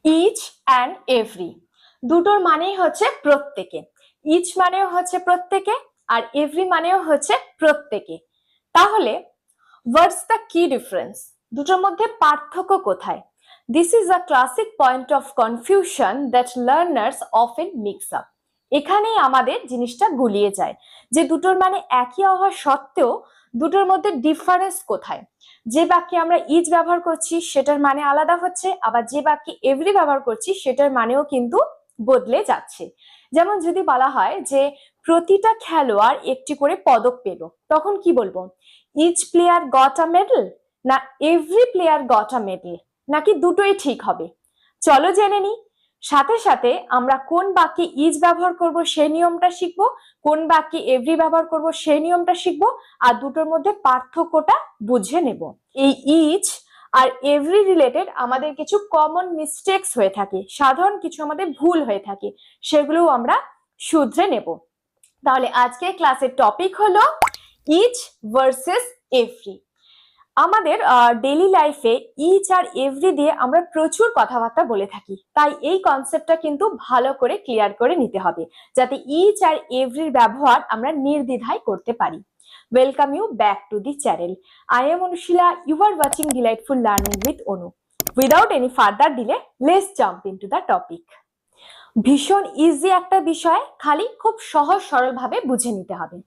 Each and every দুটোর মানেই হচ্ছে প্রত্যেকে। ইচ মানেও হচ্ছে প্রত্যেকে আর এভরি মানেও হচ্ছে প্রত্যেকে। তাহলে হোয়াটস দ্য কি ডিফারেন্স, দুটোর মধ্যে পার্থক্য কোথায়? This is a classic point of confusion that learners often mix up. এখানেই আমাদের জিনিসটা গুলিয়ে যায় যে দুটোর মানে একই হওয়া সত্ত্বেও দুটোর মধ্যে ডিফারেন্স কোথায়। যে বাক্যে আমরা ইচ ব্যবহার করছি সেটার মানে আলাদা হচ্ছে, আবার যে বাক্যে এভরি ব্যবহার করছি সেটার মানেও কিন্তু বদলে যাচ্ছে। যেমন যদি বলা হয় যে প্রতিটা খেলোয়াড় একটি করে পদক পেল, তখন কি বলবো? Each player got a medal, না every player got a medal, নাকি দুটোই ঠিক হবে? চলো জেনে নিই। সাথে সাথে আমরা কোন বাক্যে ইচ ব্যবহার করব সেই নিয়মটা শিখবো, কোন বাক্যে এভরি ব্যবহার করব সেই নিয়মটা শিখবো, আর দুটোর মধ্যে পার্থক্যটা বুঝে নেব। এই ইচ আর এভরি রিলেটেড আমাদের কিছু কমন মিস্টেকস হয়ে থাকে, সাধারণ কিছু আমাদের ভুল হয়ে থাকে, সেগুলোও আমরা শুধরে নেব। তাহলে আজকে ক্লাসের টপিক হলো ইচ ভার্সেস এভরি। আমাদের ডেইলি লাইফে ইচ আর এভরি দিয়ে আমরা প্রচুর কথাবার্তা বলে থাকি, তাই এই কনসেপ্টটা কিন্তু ভালো করে ক্লিয়ার করে নিতে হবে যাতে ইচ আর এভরির ব্যবহার আমরা নির্দ্বিধায় করতে পারি। Welcome you back to the channel. I am Anushila, you are watching delightful learning with Anu. Without any further delay let's jump into the topic. ভীষণ ইজি একটা বিষয়, খালি খুব সহজ সরল ভাবে বুঝে নিতে হবে।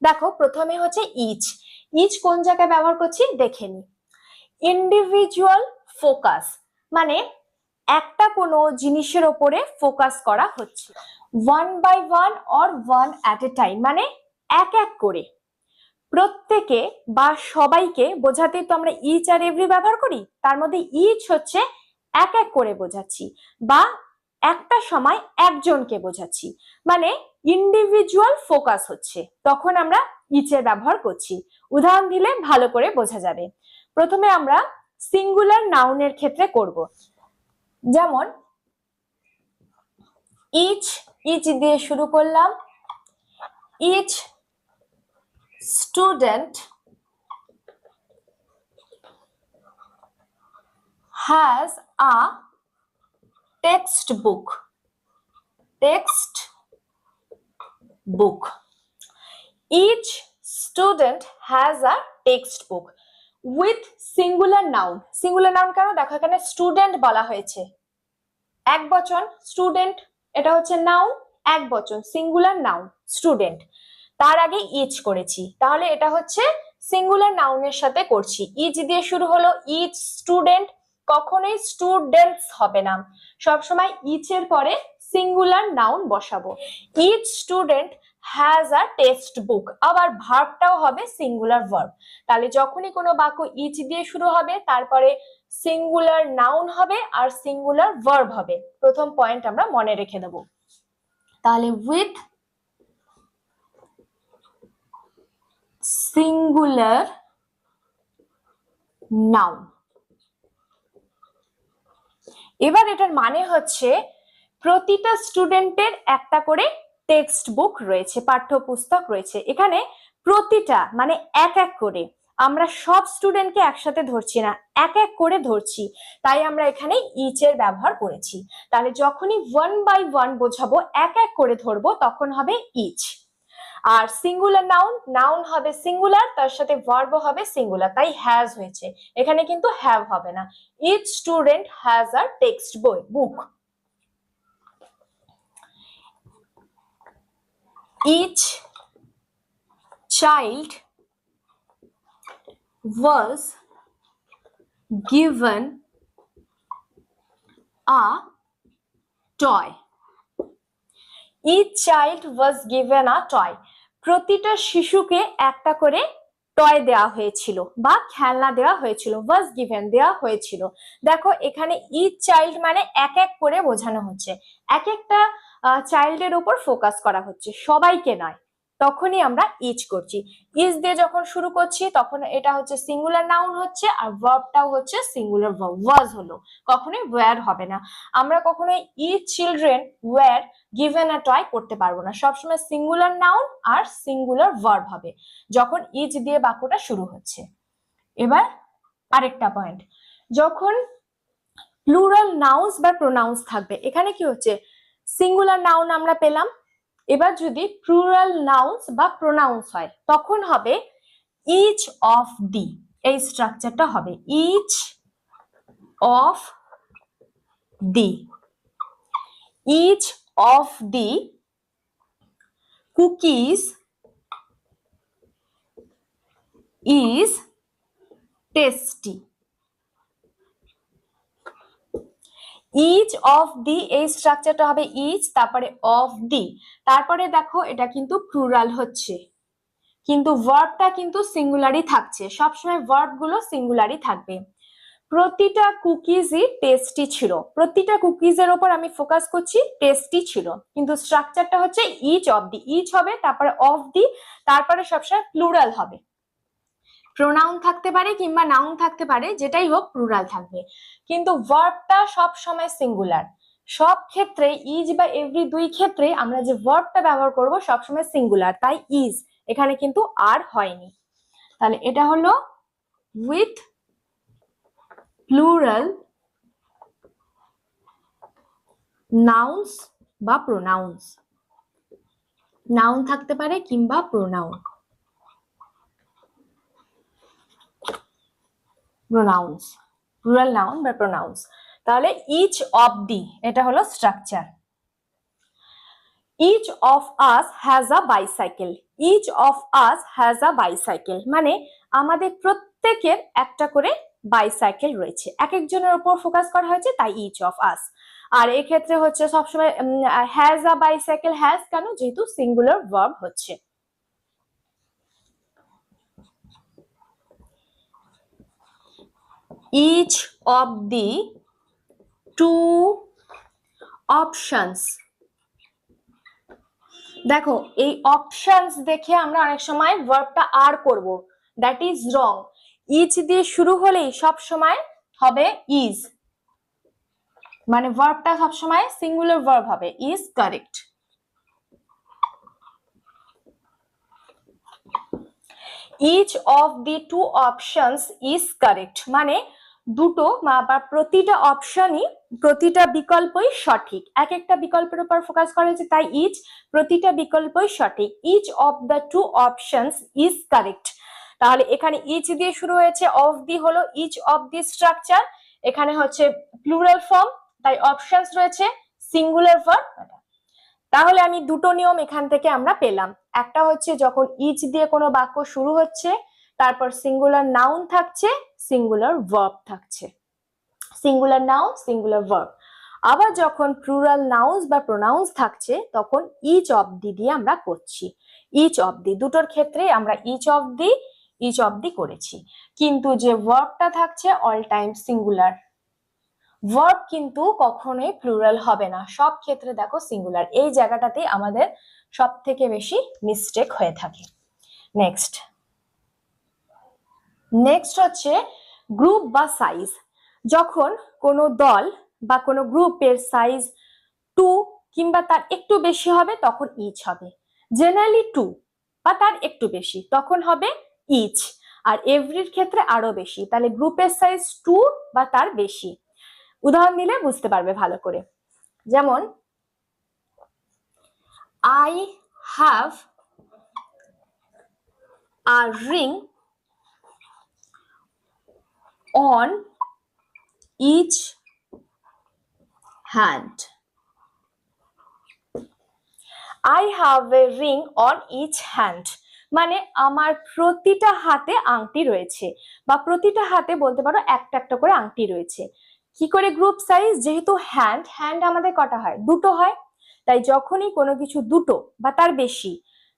দেখো প্রথমে হচ্ছে ইচ। ইচ কোন জায়গায় ব্যবহার করছি দেখে নি। ইন্ডিভিজুয়াল ফোকাস মানে একটা কোনো জিনিসের ওপরে ফোকাস করা হচ্ছে। One by one or one at a time মানে এক এক করে। প্রত্যেকে বা সবাইকে বোঝাতে তো আমরা ইচ আর এভরি ব্যবহার করি, তার মধ্যে ইচ হচ্ছে এক এক করে বোঝাচ্ছি বা একটা সময় একজনকে বোঝাচ্ছি, মানে ইন্ডিভিজুয়াল ফোকাস হচ্ছে, তখন আমরা ইচের ব্যবহার করছি। উদাহরণ দিলে ভালো করে বোঝা যাবে। প্রথমে আমরা সিঙ্গুলার নাউনের ক্ষেত্রে করব। যেমন ইচ, ইচ দিয়ে শুরু করলাম। Each student has a textbook. Textbook. Each student has a textbook with singular noun. Singular noun কেন? দেখো এখানে স্টুডেন্ট বলা হয়েছে, এক বচন স্টুডেন্ট, এটা হচ্ছে নাউন, এক বচন সিঙ্গুলার নাউন স্টুডেন্ট, তার আগে ইচ করেছি, তাহলে এটা হচ্ছে সিঙ্গুলার নাউনের সাথে করছি। ইচ দিয়ে শুরু হলো, ইচ স্টুডেন্ট, কখনোই স্টুডেন্টস হবে না, সবসময় ইচ এর পরে সিঙ্গুলার নাউন বসাবো। Each student has a textbook, আবার ভার্বটাও হবে সিঙ্গুলার ভার্ব। তাহলে যখনই কোনো বাক্য ইচ দিয়ে শুরু হবে তারপরে সিঙ্গুলার নাউন হবে আর সিঙ্গুলার ভার্ব হবে। প্রথম পয়েন্ট আমরা মনে রেখে দেব। তাহলে উইথ সিঙ্গুলার নাউন। এবার এটার মানে হচ্ছে প্রতিটা স্টুডেন্টের একটা করে টেক্সট বুক রয়েছে, পাঠ্যপুস্তক রয়েছে। এখানে প্রতিটা মানে এক এক করে, আমরা সব স্টুডেন্টকে একসাথে ধরছি না, এক এক করে ধরছি, তাই আমরা এখানে ইচ এর ব্যবহার করেছি। তাহলে যখনই ওয়ান বাই ওয়ান বোঝাবো, এক এক করে ধরবো, তখন হবে ইচ। আর সিঙ্গুলার নাউন, নাউন হবে সিঙ্গুলার, তার সাথে ভার্বও হবে সিঙ্গুলার, তাই হ্যাজ হয়েছে, এখানে কিন্তু হ্যাভ হবে না। Each student has a textbook. Each child was given a toy. Each child was given a toy. প্রতিটা শিশুকে একটা করে টয় দেওয়া হয়েছিল বা খেলনা দেওয়া হয়েছিল, was given দেওয়া হয়েছিল। দেখো এখানে each child মানে এক এক করে বোঝানো হচ্ছে, এক একটা চাইল্ডের উপর ফোকাস করা হচ্ছে, সবাইকে নয়, তখনই আমরা ইচ করছি। ইচ দিয়ে যখন শুরু করছি তখন এটা হচ্ছে সিঙ্গুলার নাউন হচ্ছে, আর ভার্বটাও হচ্ছে সিঙ্গুলার ভার্ব, ওয়াজ হলো, কখনোই ওয়্যার হবে না। আমরা কখনোই each children were given a toy করতে পারবো না, সবসময় সিঙ্গুলার নাউন আর সিঙ্গুলার ভার্ব হবে যখন ইচ দিয়ে বাক্যটা শুরু হচ্ছে। এবার আরেকটা পয়েন্ট, যখন প্লুরাল নাউন্স বা প্রোনাউন্স থাকবে। এখানে কি হচ্ছে, সিঙ্গুলার নাউন আমরা পেলাম, এবার যদি প্লুরাল নাউন্স বা প্রোনাউন্স হয় তখন হবে ইচ অফ দি, এই স্ট্রাকচারটা হবে each of the, each of the cookies is tasty. Each of the, এই স্ট্রাকচারটা হবে ইচ, তারপরে অফ দি, তারপরে দেখো এটা কিন্তু প্লুরাল হচ্ছে, কিন্তু ভার্বটা কিন্তু সিঙ্গুলারই থাকছে, সবসময় ভার্ব গুলো সিঙ্গুলারই থাকবে। প্রতিটা কুকিজই টেস্টি ছিল, প্রতিটা কুকিজের ওপর আমি ফোকাস করছি, টেস্টি ছিল, কিন্তু স্ট্রাকচারটা হচ্ছে ইচ অফ দি, ইচ হবে তারপরে অফ দি, তারপরে সবসময় প্লুরাল হবে, প্রোনাউন থাকতে পারে কিংবা নাউন থাকতে পারে, যেটাই হোক প্লুরাল থাকবে, কিন্তু ভার্বটা সব সময় সিঙ্গুলার। সব ক্ষেত্রে ইজ বা এভরি দুই ক্ষেত্রে আমরা যে ভার্বটা ব্যবহার করব সবসময় সিঙ্গুলার, তাই ইজ এখানে কিন্তু আর হয়নি। তাহলে এটা হলো উইথ প্লুরাল নাউন্স বা প্রোনাউন্স, নাউন থাকতে পারে কিংবা প্রোনাউন, প্রোনাউন্স, প্লুরাল নাউন বা প্রোনাউন্স। তাহলে ইচ অফ দি, এটা হলো structure. Each of us has a bicycle, each of us has a bicycle মানে আমাদের প্রত্যেকের একটা করে বাইসাইকেল রয়েছে, এক একজনের উপর ফোকাস করা হয়েছে, তাই ইচ অফ আস। আর এই ক্ষেত্রে হচ্ছে সবসময় হ্যাজ আ বাইসাইকেল, হ্যাজ কেন, যেহেতু সিঙ্গুলার ভার্ব হচ্ছে। each of the two options, দেখো এই অপশনস দেখে আমরা অনেক সময় ভার্বটা আর করব, দ্যাট ইজ রং। ইচ দিয়ে শুরু হলেই সব সময় হবে ইজ, মানে ভার্বটা সব সময় সিঙ্গুলার ভার্ব হবে, is correct. Each of the two options is correct মানে দুটো বা প্রতিটা অপশনই, প্রতিটা বিকল্পই সঠিক, এক একটা বিকল্পের উপর ফোকাস করা হয়েছে, তাই ইচ, প্রতিটা বিকল্পই সঠিক। Each of the two options is correct, তাহলে এখানে ইচ দিয়ে শুরু হয়েছে, অফ দি হলো ইচ অফ দি স্ট্রাকচার, এখানে হচ্ছে প্লুরাল ফর্ম, তাই অপশনস রয়েছে, সিঙ্গুলার ভার্ব। তাহলে আমি দুটো নিয়ম এখান থেকে আমরা পেলাম, একটা হচ্ছে যখন ইচ দিয়ে কোনো বাক্য শুরু হচ্ছে তারপর সিঙ্গুলার নাউন থাকছে, সিঙ্গুলার ভার্ব থাকছে, সিঙ্গুলার নাউন সিঙ্গুলার ভার্ব। আবার যখন প্লুরাল নাউন্স বা প্রোনাউন্স থাকছে তখন ইচ অফ দি দিয়ে আমরা করছি, ইচ অফ দি, দুটোর ক্ষেত্রে আমরা ইচ অফ দি করেছি, কিন্তু যে ভার্বটা থাকছে অল টাইম সিঙ্গুলার, ভার্ব কিন্তু কখনোই প্লুরাল হবে না, সব ক্ষেত্রে দেখো সিঙ্গুলার, এই জায়গাটাতে আমাদের সব থেকে বেশি মিস্টেক হয়ে থাকে। নেক্সট হচ্ছে গ্রুপ বা সাইজ, যখন কোনো দল বা কোনো গ্রুপের সাইজ 2 কিংবা তার একটু বেশি হবে তখন ইচ হবে, জেনারেলি 2 বা তার একটু বেশি তখন হবে ইচ, আর এভরির ক্ষেত্রে আরো বেশি, তাহলে গ্রুপের সাইজ 2 বা তার বেশি। উদাহরণ দিলে বুঝতে পারবে ভালো করে, যেমন I have a ring on each hand, I have a ring on each hand মানে আমার প্রতিটা হাতে আংটি রয়েছে, বা প্রতিটা হাতে বলতে পারো একটা একটা করে আংটি রয়েছে। কি করে গ্রুপ সাইজ, যেহেতু হ্যান্ড আমাদের কটা হয়, দুটো হয়, তাই যখনই কোনো কিছু দুটো বা তার বেশি,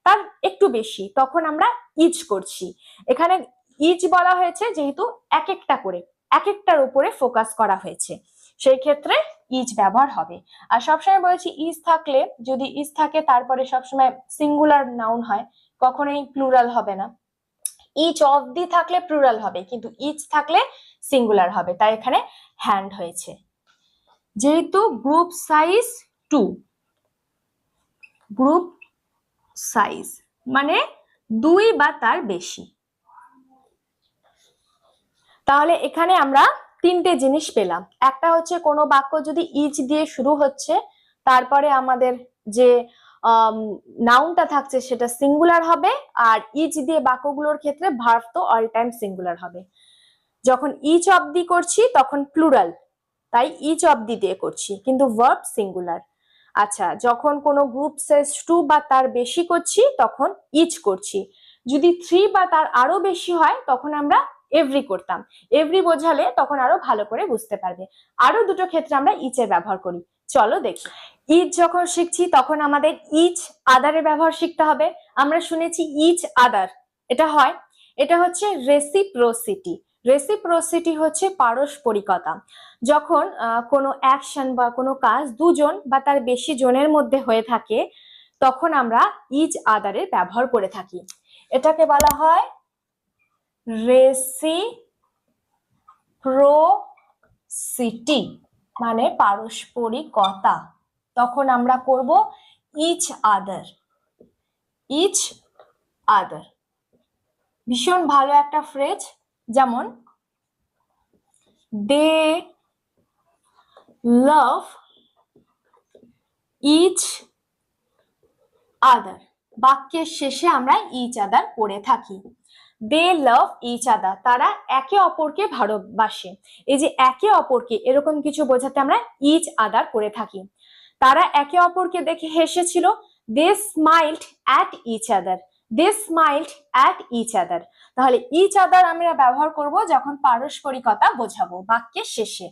তার একটু বেশি, তখন আমরা ইচ করছি। এখানে ইচ বলা হয়েছে যেহেতু এক একটা করে, এক একটার উপরে ফোকাস করা হয়েছে, সেই ক্ষেত্রে ইচ ব্যবহার হবে। আর সবসময় বলেছি ইচ থাকলে, যদি ইচ থাকে তারপরে সবসময় সিঙ্গুলার নাউন হয়, কখনোই প্লুরাল হবে না। ইচ অফ দি থাকলে প্লুরাল হবে, কিন্তু ইচ থাকলে সিঙ্গুলার হবে, তাই এখানে হ্যান্ড হয়েছে। যেহেতু গ্রুপ সাইজ 2, গ্রুপ সাইজ মানে 2 বা তার বেশি, তাহলে এখানে আমরা তিনটে জিনিস পেলাম। একটা হচ্ছে কোনো বাক্য যদি ইচ দিয়ে শুরু হচ্ছে, তারপরে আমাদের যে নাউনটা থাকছে সেটা সিঙ্গুলার হবে, আর ইচ দিয়ে বাক্যগুলোর ক্ষেত্রে ভার্ব তো অল টাইম সিঙ্গুলার হবে। যখন ইচ অব্দি করছি তখন প্লুরাল, তাই ইচ অব্দি দিয়ে করছি, কিন্তু ভার্ব সিঙ্গুলার। আচ্ছা, যখন কোনো গ্রুপ সেস 2 বা তার বেশি করছি তখন ইচ করছি, যদি 3 বা তার আরো বেশি হয় তখন আমরা এভরি করতাম। এভরি বোঝালে তখন আরো ভালো করে বুঝতে পারবে। আরো দুটো ক্ষেত্রে আমরা ইচের ব্যবহার করি, চলো দেখি। ইচ যখন শিখছি তখন আমাদের ইচ আদারের ব্যবহার শিখতে হবে। আমরা শুনেছি ইচ আদার, এটা হয়, এটা হচ্ছে রেসিপ্রোসিটি। রেসিপ্রোসিটি হচ্ছে পারস্পরিকতা। যখন কোনো অ্যাকশন বা কোনো কাজ দুজন বা তার বেশি জনের মধ্যে হয়ে থাকে তখন আমরা ইচ আদারের ব্যবহার করে থাকি। এটাকে বলা হয় রেসিপ্রোসিটি, মানে পারস্পরিকতা। তখন আমরা করব ইচ আদার, ইচ আদার। ভীষণ ভালো একটা ফ্রেজ, যেমন দে লাভ ইচ আদার, বাক্যের শেষে আমরা ইচ আদার করে থাকি। দে লাভ ইচ আদার, তারা একে অপরকে ভালোবাসে। এই যে একে অপরকে, এরকম কিছু বোঝাতে আমরা ইচ আদার করে থাকি। তারা একে অপরকে দেখে হেসেছিল, they smiled at each other, they smiled at each other. তাহলে ইচ আদার আমরা ব্যবহার করব যখন পারস্পরিকতা বোঝাবো বাক্যের শেষে।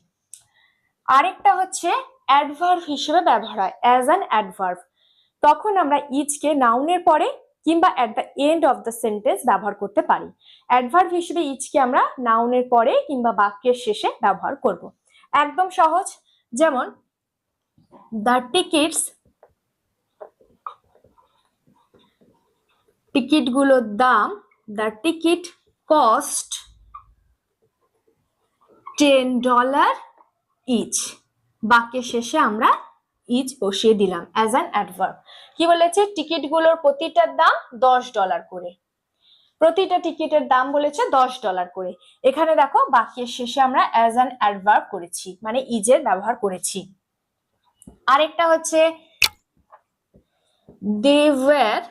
আরেকটা হচ্ছে অ্যাডভার্ব হিসেবে ব্যবহার হয়, অ্যাজ অ্যান অ্যাডভার্ব। তখন আমরা ইচকে নাউনের পরে কিংবা at the end of the sentence ব্যবহার করতে পারি। অ্যাডভার্ব হিসেবে ইচকে আমরা নাউনের পরে কিংবা বাক্যের শেষে ব্যবহার করব। একদম সহজ, যেমন দ্য টিকিটস, টিকিটগুলোর দাম, দ্য টিকিট কস্ট $10 ইচ। বাক্যের শেষে আমরা ইচ বসিয়ে দিলাম অ্যাজ অ্যান অ্যাডভার্ব। কি বলেছে? টিকিটগুলোর প্রতিটার দাম $10 করে, প্রতিটা টিকিটের দাম বলেছে $10 করে। এখানে দেখো বাক্যের শেষে আমরা অ্যাজ অ্যান অ্যাডভার্ব করেছি, মানে ইজের ব্যবহার করেছি। আরেকটা হচ্ছে দে ওয়্যার,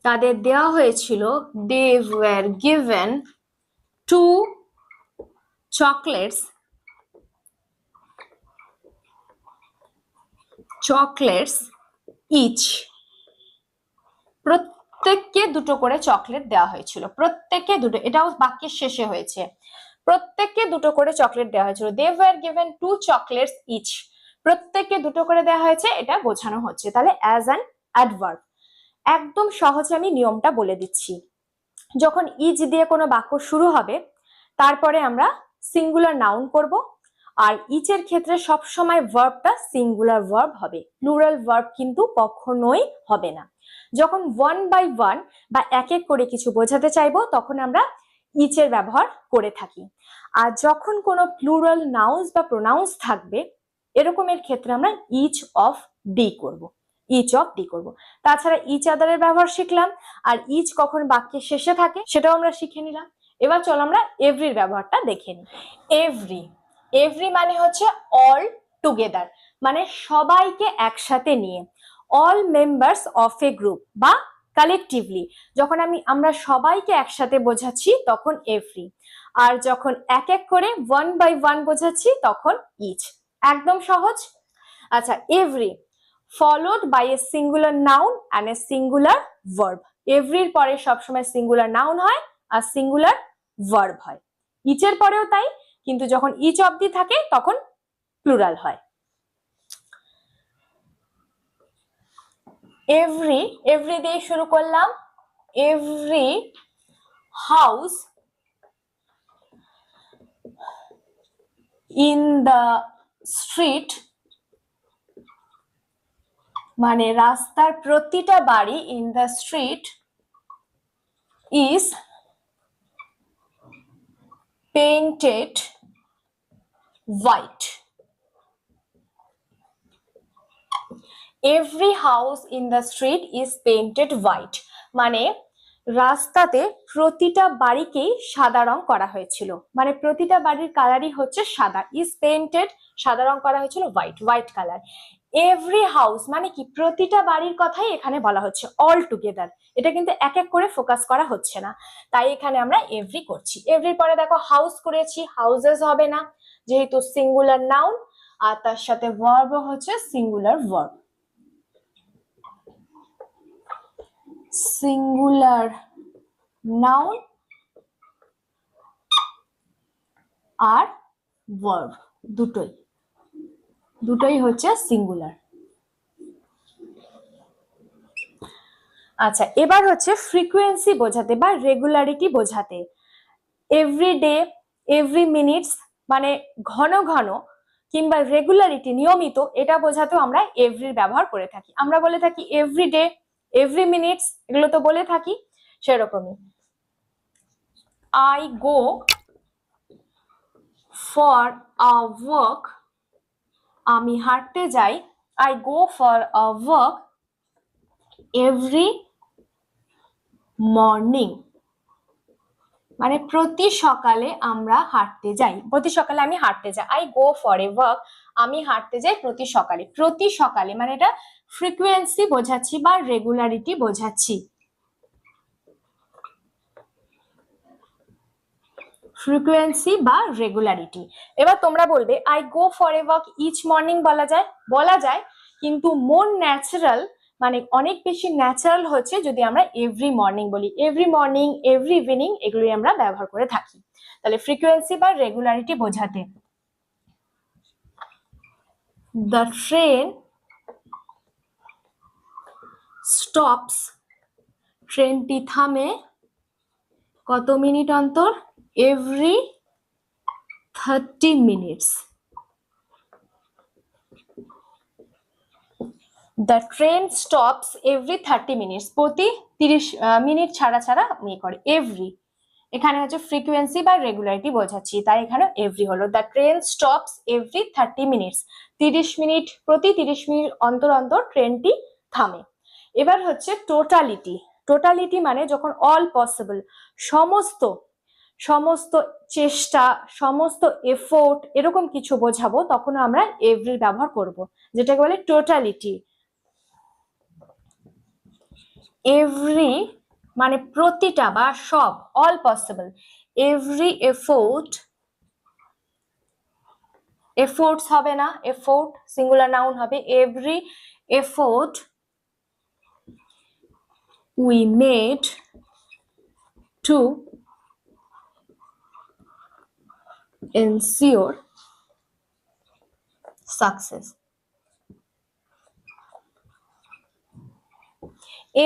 তাদের দেওয়া হয়েছিল, they were given 2 chocolates, chocolates each. প্রত্যেককে দুটো করে চকলেট দেওয়া হয়েছিল, প্রত্যেককে দুটো, এটাও বাক্যের শেষে হয়েছে, প্রত্যেককে দুটো করে চকলেট দেওয়া হয়েছিল। They were given 2 chocolates each, প্রত্যেককে দুটো করে দেওয়া হয়েছে, এটা বোঝানো হচ্ছে। তাহলে অ্যাজ অ্যান অ্যাডভার্ব। একদম সহজে আমি নিয়মটা বলে দিচ্ছি। যখন ইচ দিয়ে কোনো বাক্য শুরু হবে তারপরে আমরা সিঙ্গুলার নাউন করব, আর ইচের ক্ষেত্রে সব সময় ভার্বটা সিঙ্গুলার ভার্ব হবে, প্লুরাল ভার্ব কিন্তু কখনোই হবে না। যখন 1 বাই 1 বা এক এক করে কিছু বোঝাতে চাইবো তখন আমরা ইচের ব্যবহার করে থাকি। আর যখন কোনো প্লুরাল নাউন্স বা প্রোনাউন্স থাকবে এরকমের ক্ষেত্রে আমরা ইচ অফ ডি করব, ইচ অফ ডি করব। তাছাড়া ইচ আদারের ব্যবহার শিখলাম, আর ইচ কখন বাক্যের শেষে থাকে সেটাও আমরা শিখে নিলাম। এবার চলো আমরা এভরির ব্যবহারটা দেখে নিই। এভরি, এভরি মানে হচ্ছে অল টুগেদার, মানে সবাইকে একসাথে নিয়ে। All members of A group বা কালেকটিভলি, যখন আমরা সবাইকে একসাথে বোঝাচ্ছি তখন এভরি, আর যখন এক এক করে 1 বাই 1 বোঝাচ্ছি তখন ইচ। একদম সহজ। আচ্ছা, every followed by a singular noun and a singular verb. এভরির পরে সবসময় সিঙ্গুলার নাউন হয় আর সিঙ্গুলার ভার্ব হয়। ইচের পরেও তাই, কিন্তু যখন ইচ অবধি থাকে তখন প্লুরাল হয়। এভরি, এভরি দিয়ে শুরু করলাম। Every house in the street, মানে রাস্তার প্রতিটা বাড়ি, in the street is painted white. Every house in the street is painted white, মানে রাস্তাতে প্রতিটা বাড়িকেই সাদা রং করা হয়েছিল, মানে প্রতিটা বাড়ির কালারই হচ্ছে সাদা, ইজ পেইন্টেড, সাদা রং করা হয়েছিল হোয়াইট কালার। এভরি হাউস মানে কি, প্রতিটা বাড়ির কথাই এখানে বলা হচ্ছে, অল টুগেদার, এটা কিন্তু এক এক করে ফোকাস করা হচ্ছে না, তাই এখানে আমরা এভরি করছি। এভরির পরে দেখো হাউস করেছি, হাউসেস হবে না যেহেতু সিঙ্গুলার নাউন, আর তার সাথে ভার্ব হচ্ছে সিঙ্গুলার ভার্ব, সিঙ্গুলার নাউন আর ভার্ব দুটোই হচ্ছে সিঙ্গুলার। আচ্ছা, এবার হচ্ছে ফ্রিকোয়েন্সি বোঝাতে বা রেগুলারিটি বোঝাতে। এভরি ডে, এভরি মিনিটস মানে ঘন ঘন, কিংবা রেগুলারিটি নিয়মিত, এটা বোঝাতেও আমরা এভরির ব্যবহার করে থাকি। আমরা বলে থাকি এভরি ডে, এভরি মিনিটস, এগুলো তো বলে থাকি। সেরকমই I go for a walk, আমি হাঁটতে যাই, I go for a walk every morning, মানে প্রতি সকালে আমরা হাঁটতে যাই, প্রতি সকালে আমি হাঁটতে যাই, I go for a walk, আমি হাঁটতে যাই প্রতি সকালে। প্রতি সকালে মানে এটা ফ্রিকোয়েন্সি বোঝাচ্ছি বা রেগুলারিটি বোঝাচ্ছি, ফ্রিকোয়েন্সি বা রেগুলারিটি। এবার তোমরা বলবে I go for a walk each morning বলা যায়, কিন্তু মোর ন্যাচারাল মানে অনেক বেশি ন্যাচারাল হচ্ছে যদি আমরা এভরি মর্নিং বলি। এভরি মর্নিং, এভরি ইভিনিং এগুলোই আমরা ব্যবহার করে থাকি। তাহলে ফ্রিকোয়েন্সি বা রেগুলারিটি বোঝাতে, দ্য ট্রেন স্টপস, ট্রেনটি থামে কত মিনিট অন্তর, every 30 minutes। The train stops every 30 minutes, প্রতি 30 মিনিট ছাড়া করে। এভরি এখানে হচ্ছে ফ্রিকোয়েন্সি বা রেগুলারিটি বোঝাচ্ছি, তাই এখানে এভরি হলো। The train stops every 30 minutes, 30 minute, প্রতি 30 মিনিট অন্তর অন্তর ট্রেনটি থামে। এবার হচ্ছে টোটালিটি। টোটালিটি মানে যখন অল পসিবল, সমস্ত চেষ্টা, সমস্ত এফোর্ট এরকম কিছু বোঝাবো, তখন আমরা এভরির ব্যবহার করব, যেটাকে বলে টোটালিটি। এভরি মানে প্রতিটা বা সব, অল পসিবল। এভরি এফোর্টস হবে না, এফোর্ট সিঙ্গুলার নাউন হবে, every effort we made to ensure success।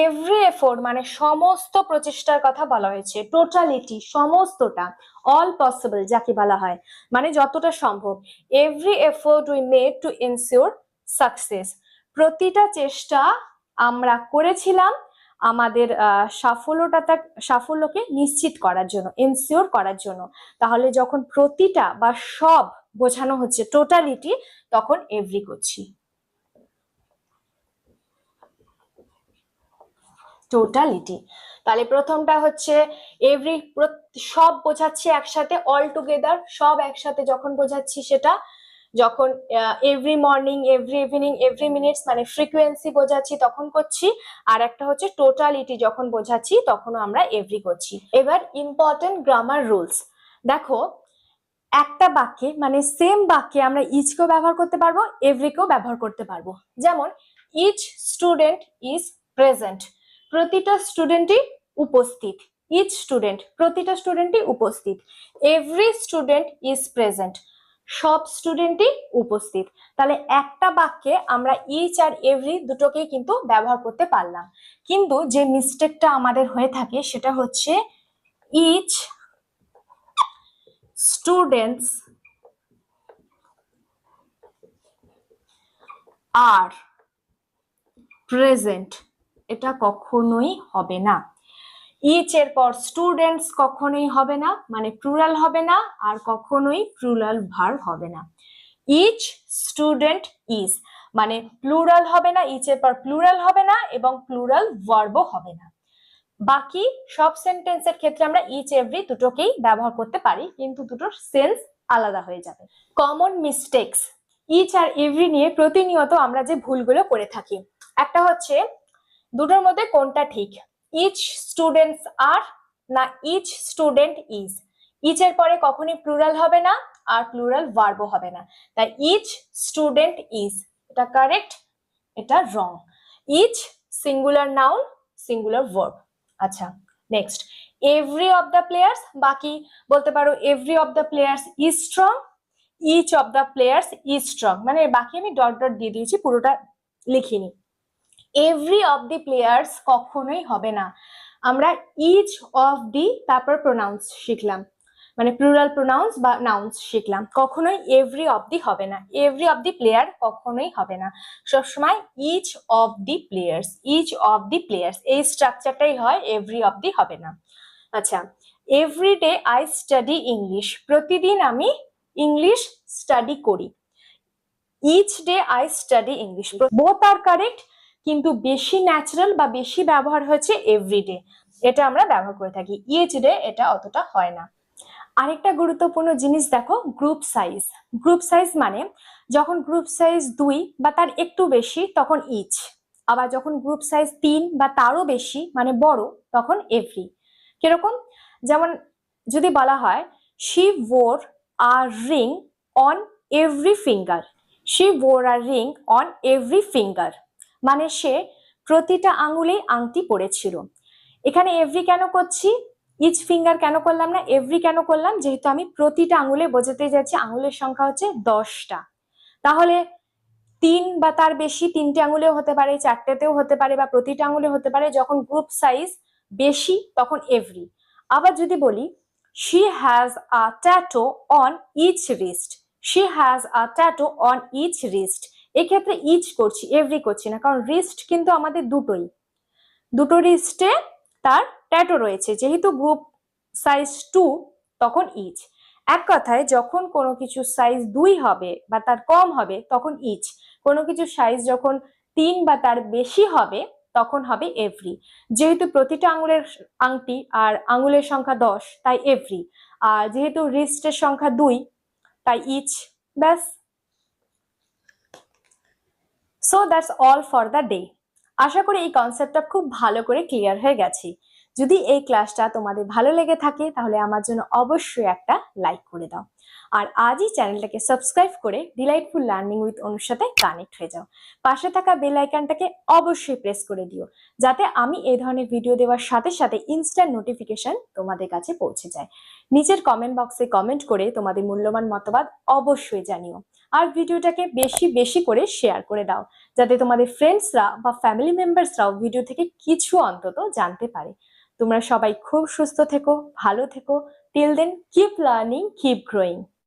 Every effort মানে সমস্ত প্রচেষ্টার কথা বলা হয়েছে, টোটালিটি সমস্তটা, অল পসিবল যাকে বলা হয় মানে যতটা সম্ভব। Every effort we made to ensure success, প্রতিটা চেষ্টা আমরা করেছিলাম আমাদের সাফল্যকে নিশ্চিত করার জন্য, এনশিওর করার জন্য। তাহলে যখন প্রতিটা বা সব বোঝানো হচ্ছে টোটালিটি, তখন এভরি করছি, টোটালিটি। তাহলে প্রথমটা হচ্ছে এভরি, সব বোঝাচ্ছি একসাথে, অল টুগেদার, সব একসাথে যখন বোঝাচ্ছি সেটা, যখন every morning, every evening, every minutes মানে ফ্রিকোয়েন্সি বোঝাচ্ছি তখন করছি, আর একটা হচ্ছে টোটালিটি যখন বোঝাচ্ছি তখনও আমরা এভরি করছি। এবার ইম্পর্টেন্ট গ্রামার রুলস দেখো, একটা বাক্যে মানে সেম বাক্যে আমরা ইচকেও ব্যবহার করতে পারবো, এভরিকেও ব্যবহার করতে পারবো। যেমন ইচ স্টুডেন্ট ইজ প্রেজেন্ট, প্রতিটা স্টুডেন্টই উপস্থিত, ইচ স্টুডেন্ট প্রতিটা স্টুডেন্টই উপস্থিত। এভরি স্টুডেন্ট ইজ প্রেজেন্ট, সব স্টুডেন্টই উপস্থিত। তাহলে একটা বাক্যে আমরা ইচ আর এভরি দুটোকেই কিন্তু ব্যবহার করতে পারলাম, কিন্তু যে মিস্টেকটা আমাদের হয়ে থাকে সেটা হচ্ছে ইচ স্টুডেন্টস আর প্রেজেন্ট, এটা কখনোই হবে না। ইচ এর পর স্টুডেন্টস কখনোই হবে না, মানে প্লুরাল হবে না, আর কখনোই প্লুরাল ভার্ব হবে না। ইচ স্টুডেন্ট ইজ মানে প্লুরাল হবে না, ইচ এর পর প্লুরাল হবে না, এবং প্লুরাল ভার্বও হবে না। বাকি সব সেন্টেন্সের ক্ষেত্রে আমরা ইচ এভরি দুটোকেই ব্যবহার করতে পারি, কিন্তু দুটোর সেন্স আলাদা হয়ে যাবে। কমন মিস্টেক্স, ইচ আর এভরি নিয়ে প্রতিনিয়ত আমরা যে ভুলগুলো করে থাকি, একটা হচ্ছে দুটোর মধ্যে কোনটা ঠিক, ইচ স্টুডেন্টস আর না ইচ স্টুডেন্ট ইজ। ইচ এর পরে কখনই প্লুরাল হবে না আর প্লুরাল ভার্বও হবে না, তাই ইচ স্টুডেন্ট ইজ এটা কারেক্ট, এটা wrong. Each singular noun singular verb. আচ্ছা next, every of the players, বাকি বলতে পারো every of the players is strong, each of the players is strong, মানে বাকি আমি ডট ডট দিয়ে দিয়েছি, পুরোটা লিখিনি। এভরি অফ দি প্লেয়ার্স কখনোই হবে না, আমরা ইচ অফ দি তারপর প্রোনাউন্স শিখলাম, মানে প্লুরাল প্রোনাউন্স বা নাউন্স শিখলাম, কখনোই এভরি অফ দি হবে না, এভরি অফ দি প্লেয়ার কখনোই হবে না, সবসময় each of the players, each of the players এই স্ট্রাকচারটাই হয়, এভরি অফ দি হবে না। আচ্ছা, every day I study English, প্রতিদিন আমি ইংলিশ স্টাডি করি, each day I study English, both are correct, কিন্তু বেশি ন্যাচারাল বা বেশি ব্যবহার হচ্ছে এভরিডে, এটা আমরা ব্যবহার করে থাকি, ইচ ডে এটা অতটা হয় না। আরেকটা গুরুত্বপূর্ণ জিনিস দেখো, গ্রুপ সাইজ। গ্রুপ সাইজ মানে যখন গ্রুপ সাইজ 2 বা তার একটু বেশি তখন ইচ, আবার যখন গ্রুপ সাইজ 3 বা তারও বেশি মানে বড় তখন এভরি। কিরকম, যেমন যদি বলা হয় she or a ring on every finger, she or a ring on every finger, মানে সে প্রতিটা আঙুলেই আংটি পরেছিল। এখানে এভরি কেন করছি, ইচ ফিঙ্গার কেন করলাম না, এভরি কেন করলাম, যেহেতু আমি প্রতিটা আঙুলে বোঝাতে যাচ্ছি আঙুলের সংখ্যা হচ্ছে 10টা, তাহলে 3 বা তার বেশি 3টে আঙুলেও হতে পারে, 4টেতেও হতে পারে, বা প্রতিটা আঙুলে হতে পারে। যখন গ্রুপ সাইজ বেশি তখন এভরি। আবার যদি বলি she has a tattoo on each wrist, she has a tattoo on each wrist, এক্ষেত্রে ইচ করছি, এভরি করছি না, কারণ রিস্ট কিন্তু আমাদের দুটোই, দুটো রিস্টে তার ট্যাটু রয়েছে, যেহেতু গ্রুপ সাইজ 2 তখন ইচ। এক কথায় যখন কোনো কিছু সাইজ 2 হবে বা তার কম হবে তখন ইচ, কোনো কিছু সাইজ যখন 3 বা তার বেশি হবে তখন হবে এভরি। যেহেতু প্রতিটা আঙুলের আংটি আর আঙুলের সংখ্যা 10 তাই এভরি, আর যেহেতু রিস্টের সংখ্যা 2 তাই ইচ, ব্যাস। So that's all for the day. আশা করি এই কনসেপ্টটা খুব ভালো করে ক্লিয়ার হয়ে গেছে। যদি এই ক্লাসটা তোমাদের ভালো লেগে থাকে তাহলে আমার জন্য অবশ্যই একটা লাইক করে দাও, আর আজই চ্যানেলটাকে সাবস্ক্রাইব করে ডিলাইটফুল লার্নিং উইথ অনুর সাথে কানেক্ট হয়ে যাও। পাশে থাকা বেল আইকনটাকে অবশ্যই প্রেস করে দিও, যাতে আমি এই ধরনের ভিডিও দেওয়ার সাথে সাথে ইনস্ট্যান্ট নোটিফিকেশন তোমাদের কাছে পৌঁছে যায়। নিচের কমেন্ট বক্সে কমেন্ট করে তোমাদের মূল্যবান মতবাদ অবশ্যই জানিও, আর ভিডিওটাকে বেশি বেশি করে শেয়ার করে দাও, যাতে তোমাদের ফ্রেন্ডসরা বা ফ্যামিলি মেম্বার্সরাও ভিডিও থেকে কিছু অন্তত জানতে পারে। তোমরা সবাই খুব সুস্থ থেকো, ভালো থেকো। Till then keep learning, keep growing.